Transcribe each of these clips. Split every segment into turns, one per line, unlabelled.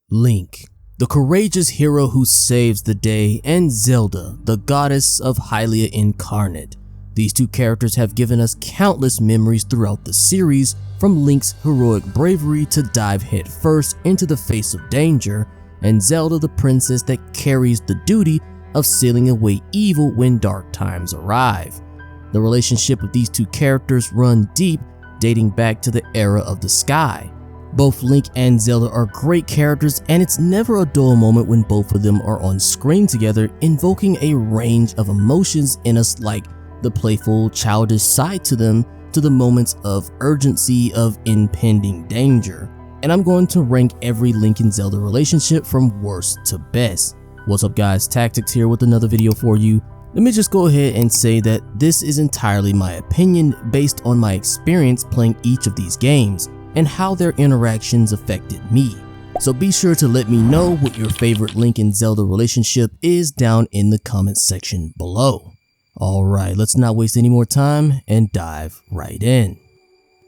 Link, the courageous hero who saves the day, and Zelda, the goddess of Hylia incarnate. These two characters have given us countless memories throughout the series, from Link's heroic bravery to dive headfirst into the face of danger, and Zelda the princess that carries the duty of sealing away evil when dark times arrive. The relationship of these two characters run deep, dating back to the era of the Sky. Both Link and Zelda are great characters, and it's never a dull moment when both of them are on screen together, invoking a range of emotions in us, like the playful, childish side to them to the moments of urgency of impending danger. And I'm going to rank every Link and Zelda relationship from worst to best. What's up guys, Tactics here with another video for you. Let me just go ahead and say that this is entirely my opinion based on my experience playing each of these games and how their interactions affected me. So be sure to let me know what your favorite Link and Zelda relationship is down in the comment section below. Alright, let's not waste any more time and dive right in.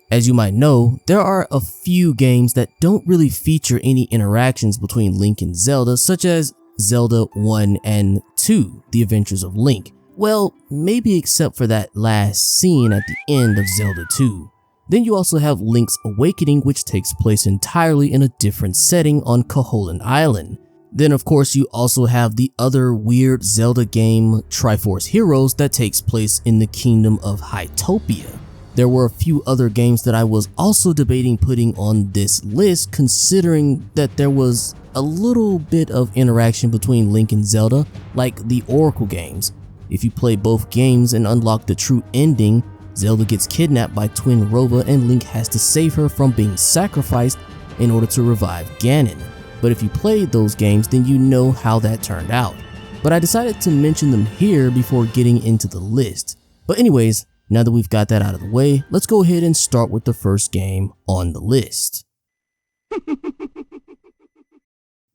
As you might know, there are a few games that don't really feature any interactions between Link and Zelda, such as Zelda 1 and 2, The Adventures of Link. Well, maybe except for that last scene at the end of Zelda 2. Then you also have Link's Awakening, which takes place entirely in a different setting on Koholint Island. Then of course you also have the other weird Zelda game, Triforce Heroes, that takes place in the kingdom of Hytopia. There were a few other games that I was also debating putting on this list, considering that there was a little bit of interaction between Link and Zelda, like the Oracle games. If you play both games and unlock the true ending, Zelda gets kidnapped by Twin Rova and Link has to save her from being sacrificed in order to revive Ganon. But if you played those games, then you know how that turned out. But I decided to mention them here before getting into the list. But anyways, now that we've got that out of the way, let's go ahead and start with the first game on the list.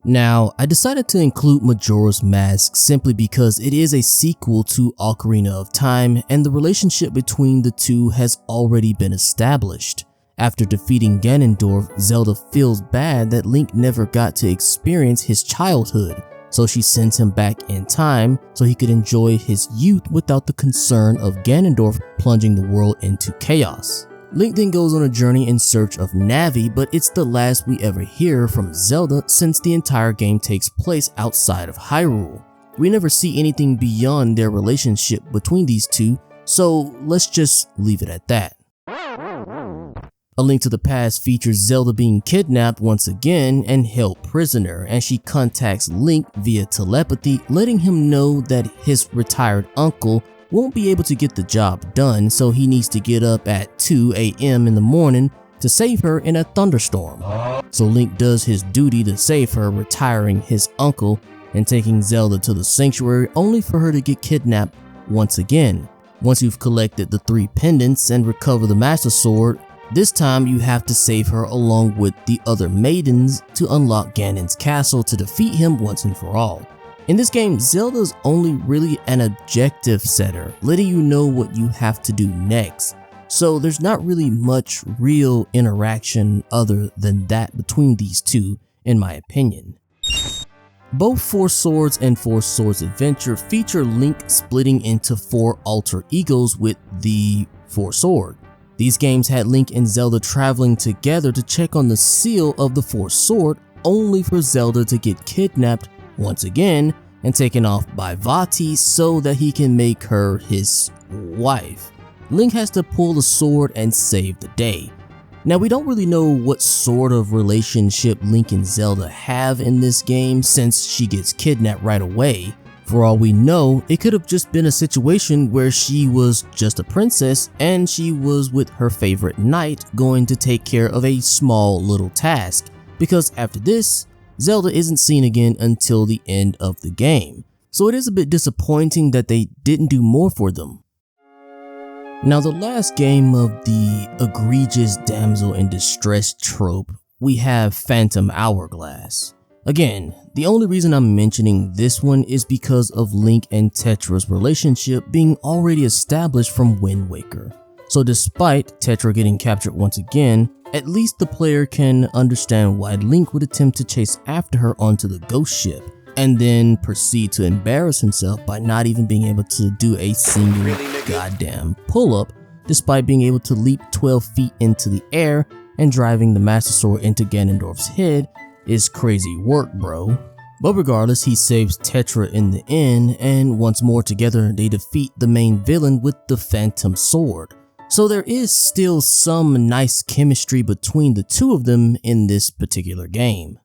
Now, I decided to include Majora's Mask simply because it is a sequel to Ocarina of Time and the relationship between the two has already been established. After defeating Ganondorf, Zelda feels bad that Link never got to experience his childhood, so she sends him back in time so he could enjoy his youth without the concern of Ganondorf plunging the world into chaos. Link then goes on a journey in search of Navi, but it's the last we ever hear from Zelda since the entire game takes place outside of Hyrule. We never see anything beyond their relationship between these two, so let's just leave it at that. A Link to the Past features Zelda being kidnapped once again and held prisoner, and she contacts Link via telepathy, letting him know that his retired uncle won't be able to get the job done, so he needs to get up at 2 AM in the morning to save her in a thunderstorm. So Link does his duty to save her, retiring his uncle and taking Zelda to the sanctuary, only for her to get kidnapped once again. Once you've collected the 3 pendants and recover the Master Sword, this time you have to save her along with the other maidens to unlock Ganon's castle to defeat him once and for all. In this game, Zelda's only really an objective setter, letting you know what you have to do next. So there's not really much real interaction other than that between these two, in my opinion. Both Four Swords and Four Swords Adventure feature Link splitting into 4 alter egos with the Four Sword. These games had Link and Zelda traveling together to check on the seal of the Four Sword, only for Zelda to get kidnapped once again and taken off by botw so that he can make her his wife. Link has to pull the sword and save the day. Now we don't really know what sort of relationship Link and Zelda have in this game since she gets kidnapped right away. For all we know, it could have just been a situation where she was just a princess and she was with her favorite knight going to take care of a small little task, because after this, Zelda isn't seen again until the end of the game. So it is a bit disappointing that they didn't do more for them. Now the last game of the egregious damsel in distress trope, we have Phantom Hourglass. Again, the only reason I'm mentioning this one is because of Link and Tetra's relationship being already established from Wind Waker. So despite Tetra getting captured once again, at least the player can understand why Link would attempt to chase after her onto the ghost ship, and then proceed to embarrass himself by not even being able to do a single goddamn pull-up, despite being able to leap 12 feet into the air and driving the Master Sword into Ganondorf's head is crazy work, bro. But regardless, he saves Tetra in the end, and once more together they defeat the main villain with the Phantom Sword. So there is still some nice chemistry between the two of them in this particular game.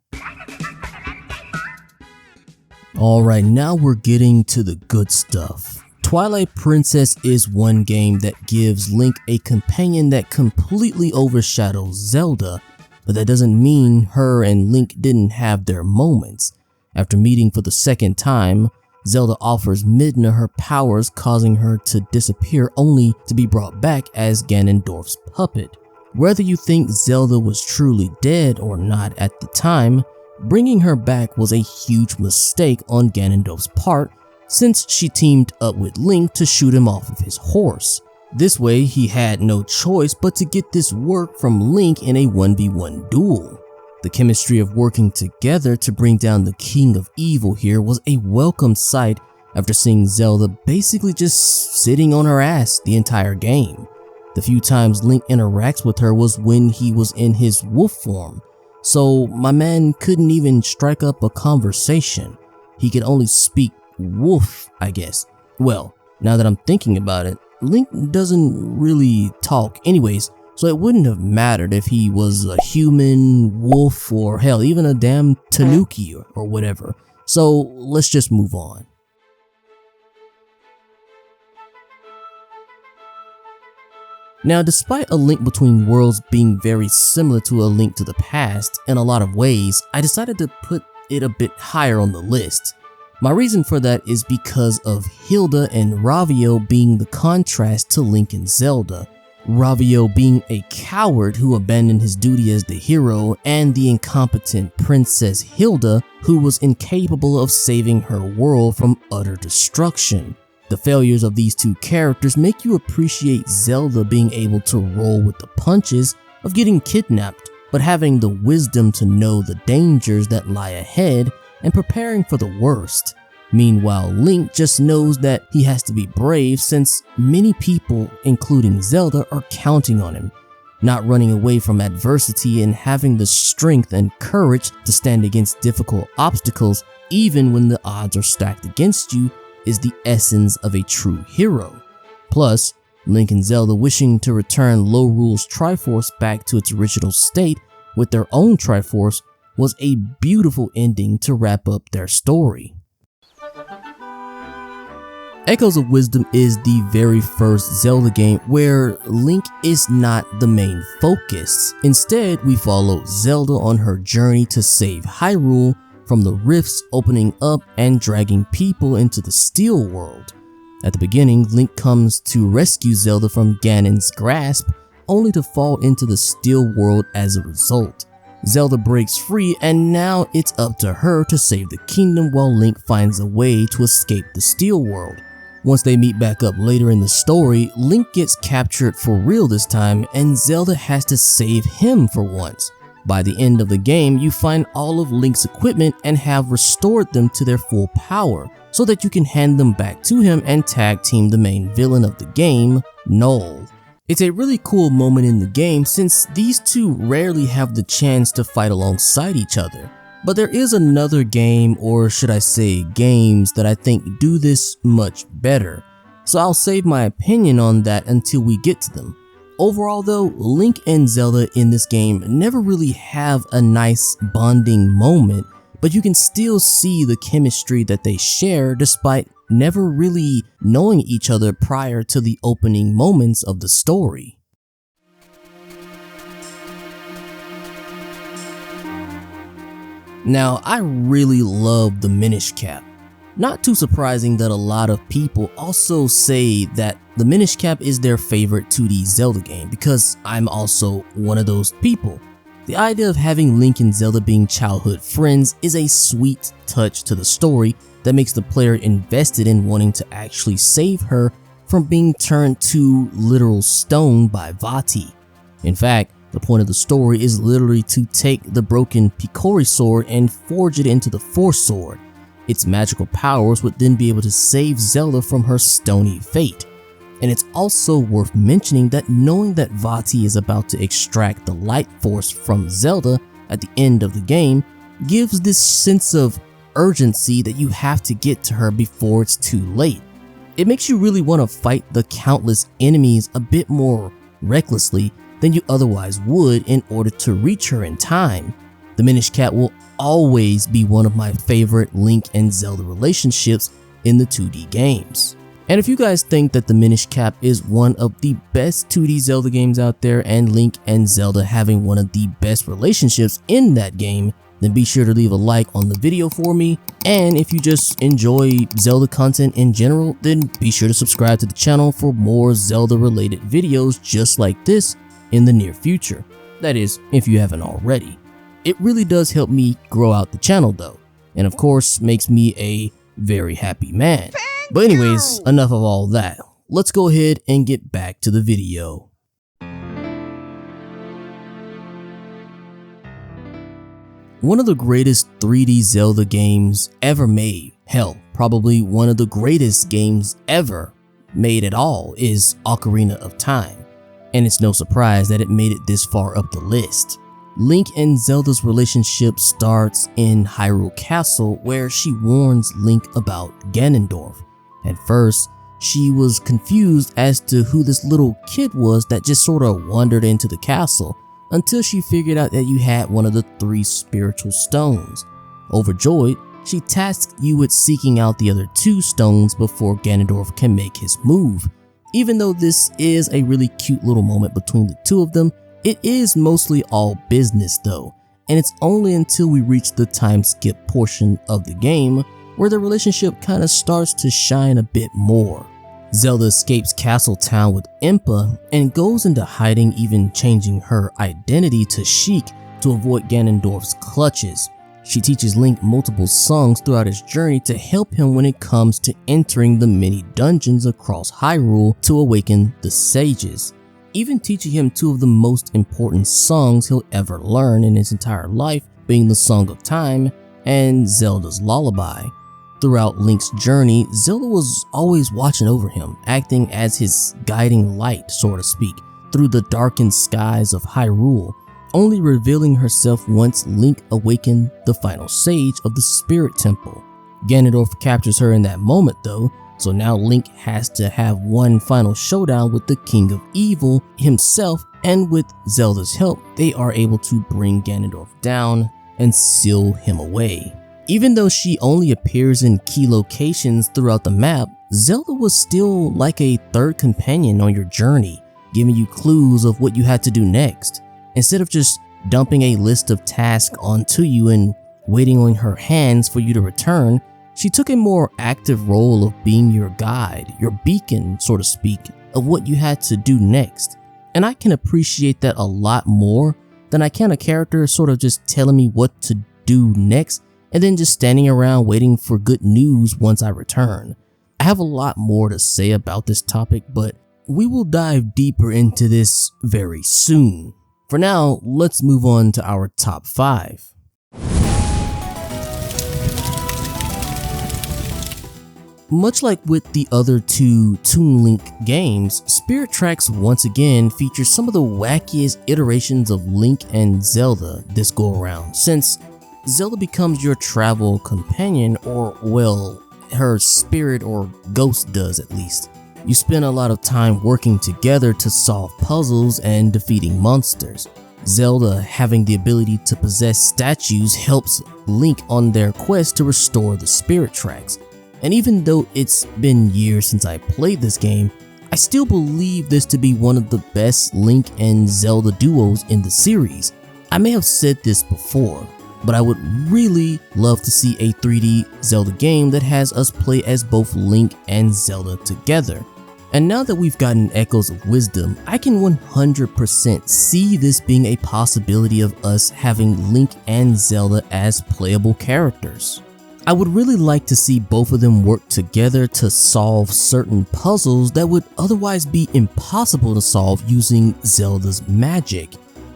Alright, now we're getting to the good stuff. Twilight Princess is one game that gives Link a companion that completely overshadows Zelda, but that doesn't mean her and Link didn't have their moments. After meeting for the second time, Zelda offers Midna her powers, causing her to disappear only to be brought back as Ganondorf's puppet. Whether you think Zelda was truly dead or not at the time, bringing her back was a huge mistake on Ganondorf's part, since she teamed up with Link to shoot him off of his horse. This way, he had no choice but to get this work from Link in a 1v1 duel. The chemistry of working together to bring down the King of Evil here was a welcome sight after seeing Zelda basically just sitting on her ass the entire game. The few times Link interacts with her was when he was in his wolf form, so my man couldn't even strike up a conversation. He could only speak wolf, I guess. Well, now that I'm thinking about it, Link doesn't really talk anyways, so it wouldn't have mattered if he was a human, wolf, or hell, even a damn tanuki or whatever. So let's just move on. Now, despite A Link Between Worlds being very similar to A Link to the Past in a lot of ways, I decided to put it a bit higher on the list. My reason for that is because of Hilda and Ravio being the contrast to Link and Zelda. Ravio being a coward who abandoned his duty as the hero, and the incompetent Princess Hilda who was incapable of saving her world from utter destruction. The failures of these two characters make you appreciate Zelda being able to roll with the punches of getting kidnapped, but having the wisdom to know the dangers that lie ahead and preparing for the worst. Meanwhile, Link just knows that he has to be brave since many people, including Zelda, are counting on him. Not running away from adversity and having the strength and courage to stand against difficult obstacles even when the odds are stacked against you is the essence of a true hero. Plus, Link and Zelda wishing to return Lorule's Triforce back to its original state with their own Triforce was a beautiful ending to wrap up their story. Echoes of Wisdom is the very first Zelda game where Link is not the main focus. Instead, we follow Zelda on her journey to save Hyrule from the rifts opening up and dragging people into the Steel World. At the beginning, Link comes to rescue Zelda from Ganon's grasp, only to fall into the Steel World as a result. Zelda breaks free, and now it's up to her to save the kingdom while Link finds a way to escape the Steel World. Once they meet back up later in the story, Link gets captured for real this time, and Zelda has to save him for once. By the end of the game, you find all of Link's equipment and have restored them to their full power, so that you can hand them back to him and tag team the main villain of the game, Noel. It's a really cool moment in the game since these two rarely have the chance to fight alongside each other. But there is another game, or should I say games, that I think do this much better, so I'll save my opinion on that until we get to them. Overall though, Link and Zelda in this game never really have a nice bonding moment, but you can still see the chemistry that they share despite never really knowing each other prior to the opening moments of the story. Now, I really love the Minish Cap. Not too surprising that a lot of people also say that the Minish Cap is their favorite 2D Zelda game, because I'm also one of those people. The idea of having Link and Zelda being childhood friends is a sweet touch to the story that makes the player invested in wanting to actually save her from being turned to literal stone by botw. In fact, The point of the story is literally to take the broken Picori sword and forge it into the Force sword. Its magical powers would then be able to save Zelda from her stony fate. And it's also worth mentioning that knowing that Vati is about to extract the light force from Zelda at the end of the game gives this sense of urgency that you have to get to her before it's too late. It makes you really want to fight the countless enemies a bit more recklessly than you otherwise would in order to reach her in time. The Minish Cap will always be one of my favorite Link and Zelda relationships in the 2D games. And if you guys think that the Minish Cap is one of the best 2D Zelda games out there and Link and Zelda having one of the best relationships in that game, then be sure to leave a like on the video for me. And if you just enjoy Zelda content in general, then be sure to subscribe to the channel for more Zelda related videos just like this in the near future. That is, if you haven't already. It really does help me grow out the channel though, and of course makes me a very happy man. But anyways, enough of all that. Let's go ahead and get back to the video. One of the greatest 3D Zelda games ever made, hell, probably one of the greatest games ever made at all, is Ocarina of Time. And it's no surprise that it made it this far up the list. Link and Zelda's relationship starts in Hyrule Castle, where she warns Link about Ganondorf. At first, she was confused as to who this little kid was that just sort of wandered into the castle, until she figured out that you had one of the 3 spiritual stones. Overjoyed, she tasked you with seeking out the other 2 stones before Ganondorf can make his move. Even though this is a really cute little moment between the 2 of them, it is mostly all business though, and it's only until we reach the time skip portion of the game where the relationship kinda starts to shine a bit more. Zelda escapes Castle Town with Impa and goes into hiding, even changing her identity to Sheik to avoid Ganondorf's clutches. She teaches Link multiple songs throughout his journey to help him when it comes to entering the many dungeons across Hyrule to awaken the sages, even teaching him 2 of the most important songs he'll ever learn in his entire life, being the Song of Time and Zelda's Lullaby. Throughout Link's journey, Zelda was always watching over him, acting as his guiding light, so to speak, through the darkened skies of Hyrule, only revealing herself once Link awakened the final sage of the Spirit Temple. Ganondorf captures her in that moment though, so now Link has to have one final showdown with the King of Evil himself, and with Zelda's help, they are able to bring Ganondorf down and seal him away. Even though she only appears in key locations throughout the map, Zelda was still like a third companion on your journey, giving you clues of what you had to do next. Instead of just dumping a list of tasks onto you and waiting on her hands for you to return, she took a more active role of being your guide, your beacon, so to speak, of what you had to do next. And I can appreciate that a lot more than I can a character sort of just telling me what to do next and then just standing around waiting for good news once I return. I have a lot more to say about this topic, but we will dive deeper into this very soon. For now, let's move on to our top 5. Much like with the other 2 Toon Link games, Spirit Tracks once again features some of the wackiest iterations of Link and Zelda this go around, since Zelda becomes your travel companion, or well, her spirit or ghost does at least. You spend a lot of time working together to solve puzzles and defeating monsters. Zelda having the ability to possess statues helps Link on their quest to restore the Spirit Tracks. And even though it's been years since I played this game, I still believe this to be one of the best Link and Zelda duos in the series. I may have said this before, but I would really love to see a 3D Zelda game that has us play as both Link and Zelda together. And now that we've gotten Echoes of Wisdom, I can 100% see this being a possibility of us having Link and Zelda as playable characters. I would really like to see both of them work together to solve certain puzzles that would otherwise be impossible to solve using Zelda's magic.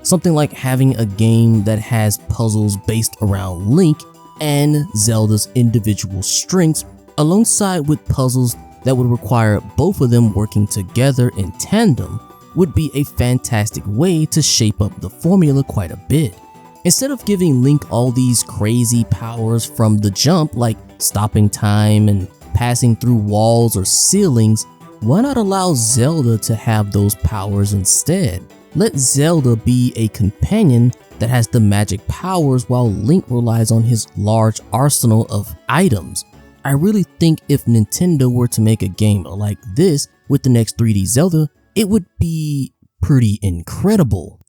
Something like having a game that has puzzles based around Link and Zelda's individual strengths, alongside with puzzles that would require both of them working together in tandem, would be a fantastic way to shape up the formula quite a bit. Instead of giving Link all these crazy powers from the jump, like stopping time and passing through walls or ceilings, why not allow Zelda to have those powers instead? Let Zelda be a companion that has the magic powers while Link relies on his large arsenal of items. I really think if Nintendo were to make a game like this with the next 3D Zelda, it would be pretty incredible.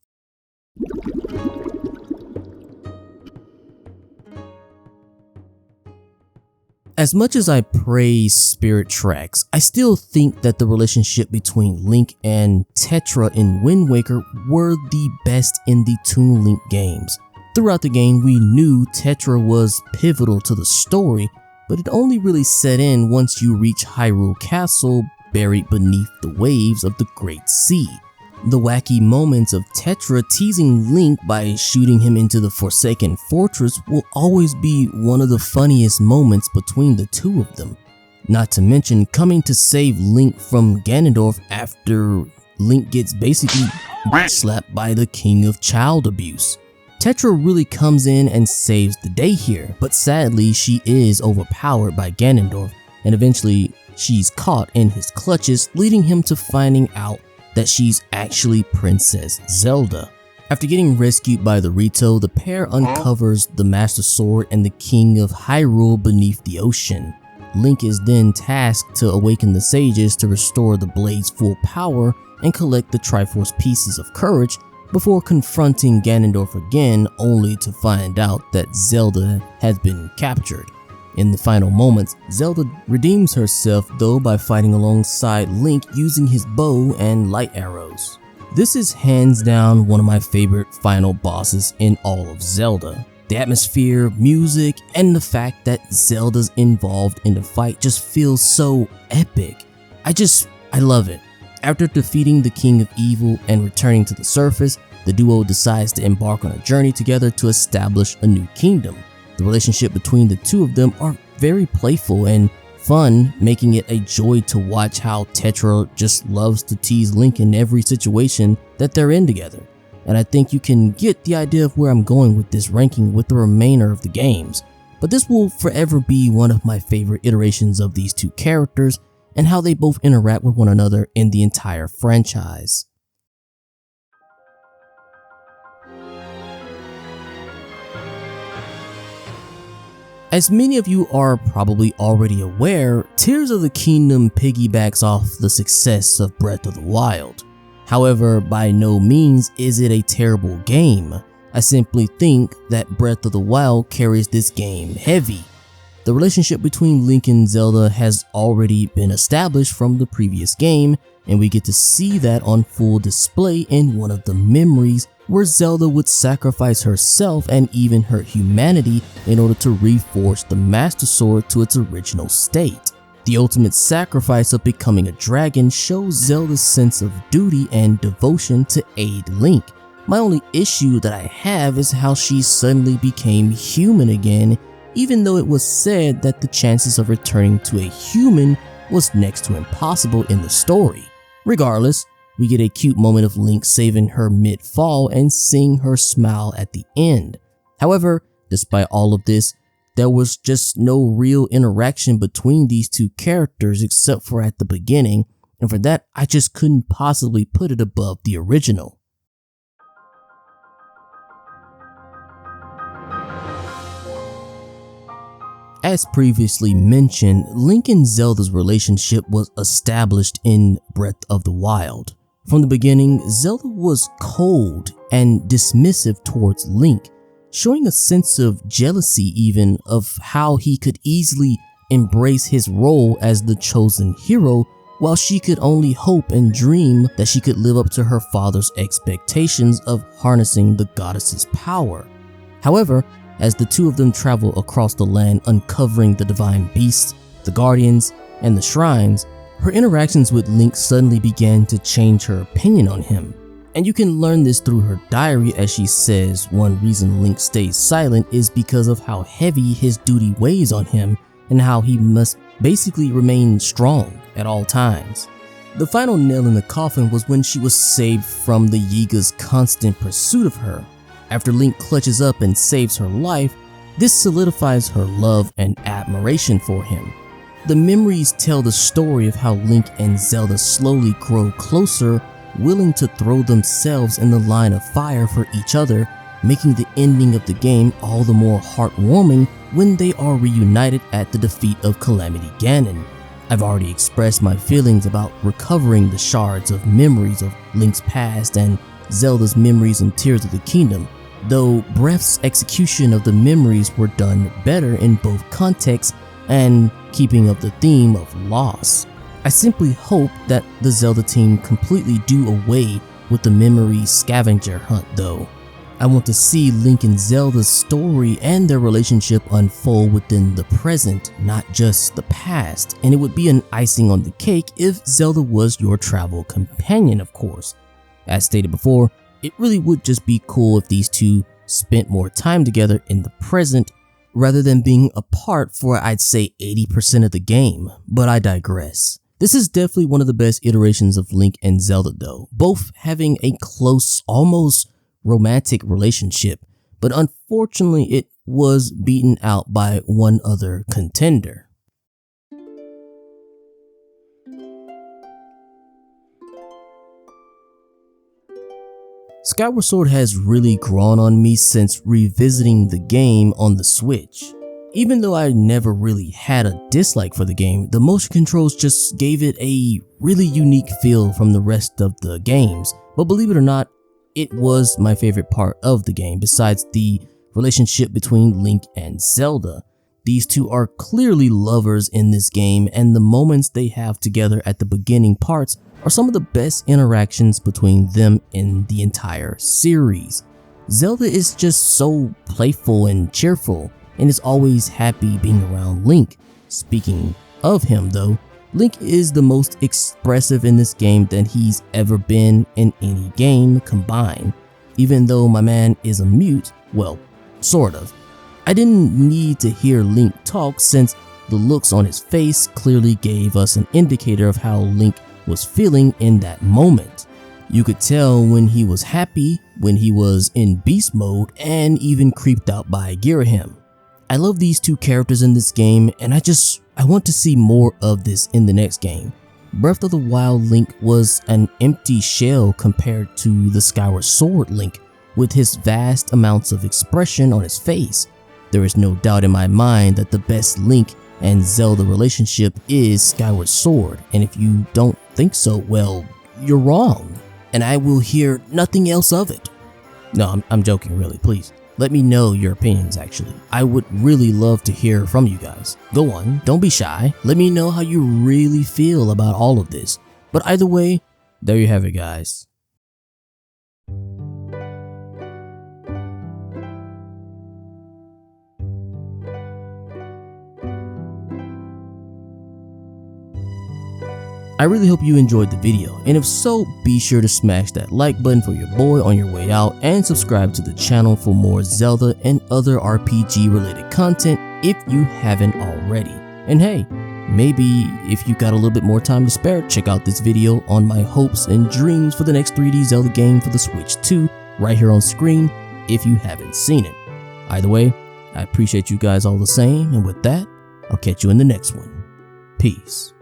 As much as I praise Spirit Tracks, I still think that the relationship between Link and Tetra in Wind Waker were the best in the Toon Link games. Throughout the game, we knew Tetra was pivotal to the story, but it only really set in once you reach Hyrule Castle, buried beneath the waves of the Great Sea. The wacky moments of Tetra teasing Link by shooting him into the Forsaken Fortress will always be one of the funniest moments between the two of them. Not to mention coming to save Link from Ganondorf after Link gets basically slapped by the king of child abuse. Tetra really comes in and saves the day here, but sadly she is overpowered by Ganondorf, and eventually she's caught in his clutches, leading him to finding out that she's actually Princess Zelda. After getting rescued by the Rito, the pair uncovers the Master Sword and the King of Hyrule beneath the ocean. Link is then tasked to awaken the sages to restore the blade's full power and collect the Triforce pieces of courage before confronting Ganondorf again, only to find out that Zelda has been captured. In the final moments, Zelda redeems herself though by fighting alongside Link using his bow and light arrows. This is hands down one of my favorite final bosses in all of Zelda. The atmosphere, music, and the fact that Zelda's involved in the fight just feels so epic. I love it. After defeating the King of Evil and returning to the surface, the duo decides to embark on a journey together to establish a new kingdom. The relationship between the two of them are very playful and fun, making it a joy to watch how Tetra just loves to tease Link in every situation that they're in together. And I think you can get the idea of where I'm going with this ranking with the remainder of the games. But this will forever be one of my favorite iterations of these two characters and how they both interact with one another in the entire franchise. As many of you are probably already aware, Tears of the Kingdom piggybacks off the success of Breath of the Wild. However, by no means is it a terrible game. I simply think that Breath of the Wild carries this game heavy. The relationship between Link and Zelda has already been established from the previous game, and we get to see that on full display in one of the memories where Zelda would sacrifice herself and even her humanity in order to reforge the Master Sword to its original state. The ultimate sacrifice of becoming a dragon shows Zelda's sense of duty and devotion to aid Link. My only issue that I have is how she suddenly became human again, even though it was said that the chances of returning to a human was next to impossible in the story. Regardless, we get a cute moment of Link saving her mid-fall and seeing her smile at the end. However, despite all of this, there was just no real interaction between these two characters except for at the beginning, and for that I just couldn't possibly put it above the original. As previously mentioned, Link and Zelda's relationship was established in Breath of the Wild. From the beginning, Zelda was cold and dismissive towards Link, showing a sense of jealousy even of how he could easily embrace his role as the chosen hero, while she could only hope and dream that she could live up to her father's expectations of harnessing the goddess's power. However, as the two of them travel across the land uncovering the divine beasts, the guardians, and the shrines, her interactions with Link suddenly began to change her opinion on him. And you can learn this through her diary, as she says one reason Link stays silent is because of how heavy his duty weighs on him and how he must basically remain strong at all times. The final nail in the coffin was when she was saved from the Yiga's constant pursuit of her. After Link clutches up and saves her life, this solidifies her love and admiration for him. The memories tell the story of how Link and Zelda slowly grow closer, willing to throw themselves in the line of fire for each other, making the ending of the game all the more heartwarming when they are reunited at the defeat of Calamity Ganon. I've already expressed my feelings about recovering the shards of memories of Link's past and Zelda's memories in Tears of the Kingdom, though Breath's execution of the memories were done better in both contexts and keeping of the theme of loss. I simply hope that the Zelda team completely do away with the memory scavenger hunt though. I want to see Link and Zelda's story and their relationship unfold within the present, not just the past, and it would be an icing on the cake if Zelda was your travel companion, of course. As stated before, it really would just be cool if these two spent more time together in the present rather than being apart for I'd say 80% of the game, but I digress. This is definitely one of the best iterations of Link and Zelda though, both having a close, almost romantic relationship, but unfortunately it was beaten out by one other contender. Skyward Sword has really grown on me since revisiting the game on the Switch. Even though I never really had a dislike for the game, the motion controls just gave it a really unique feel from the rest of the games. But believe it or not, it was my favorite part of the game besides the relationship between Link and Zelda. These two are clearly lovers in this game, and the moments they have together at the beginning parts are some of the best interactions between them in the entire series. Zelda is just so playful and cheerful, and is always happy being around Link. Speaking of him though, Link is the most expressive in this game than he's ever been in any game combined. Even though my man is a mute, well, sort of. I didn't need to hear Link talk since the looks on his face clearly gave us an indicator of how Link was feeling in that moment. You could tell when he was happy, when he was in beast mode, and even creeped out by Girahim. I love these two characters in this game, and I want to see more of this in the next game. Breath of the Wild Link was an empty shell compared to the Skyward Sword Link, with his vast amounts of expression on his face. There is no doubt in my mind that the best Link and Zelda relationship is Skyward Sword, and if you don't think so, well, you're wrong, and I will hear nothing else of it. No, I'm joking, really, please. Let me know your opinions actually. I would really love to hear from you guys. Go on, don't be shy. Let me know how you really feel about all of this. But either way, there you have it guys. I really hope you enjoyed the video, and if so, be sure to smash that like button for your boy on your way out and subscribe to the channel for more Zelda and other RPG related content if you haven't already. And hey, maybe if you got a little bit more time to spare, check out this video on my hopes and dreams for the next 3D Zelda game for the Switch 2 right here on screen if you haven't seen it. Either way, I appreciate you guys all the same, and with that, I'll catch you in the next one. Peace.